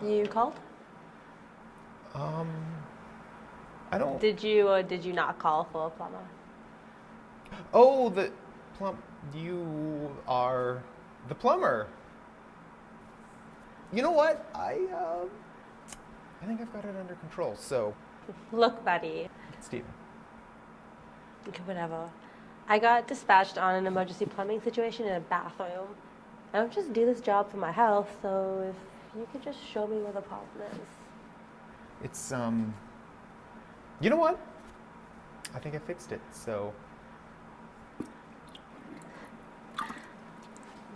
You called? Um, I don't. Did you or did you not call for a plumber? Oh, the plum. You are the plumber. You know what? I think I've got it under control. So, Look, buddy. Steven. Okay, whatever. I got dispatched on an emergency plumbing situation in a bathroom. I don't just do this job for my health, so if you could just show me where the problem is. It's You know what? I think I fixed it. So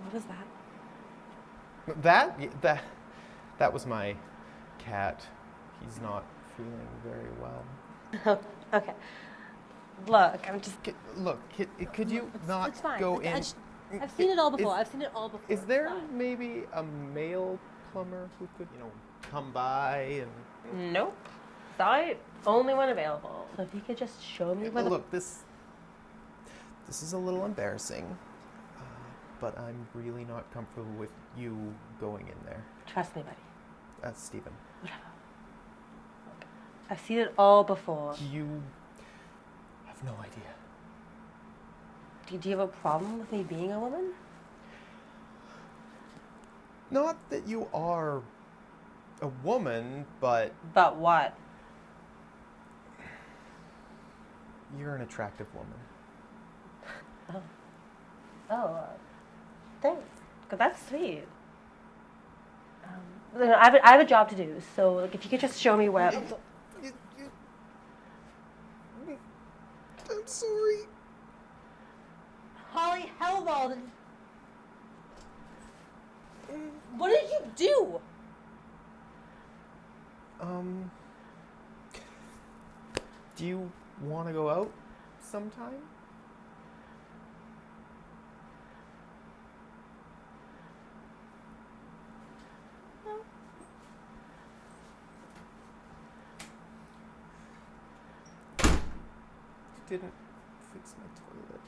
What is that? that was my cat. He's not feeling very well. Okay. Look, I'm just. Look, could you not It's fine. go in? I've seen it all before. I've seen it all before. Is there It's fine. maybe a male plumber who could, come by and? Nope. Sorry, only one available. So if you could just show me where the. Look, this is a little embarrassing, but I'm really not comfortable with you going in there. Trust me, buddy. That's Stephen. Whatever. Look, I've seen it all before. You have no idea. Do you have a problem with me being a woman? Not that you are a woman, but But what? you're an attractive woman. Thanks. 'Cause that's sweet. I have a job to do, so like, if you could just show me where. I'm sorry. Holly Hellwald. What did you do? Do you want to go out sometime? Didn't fix my toilet.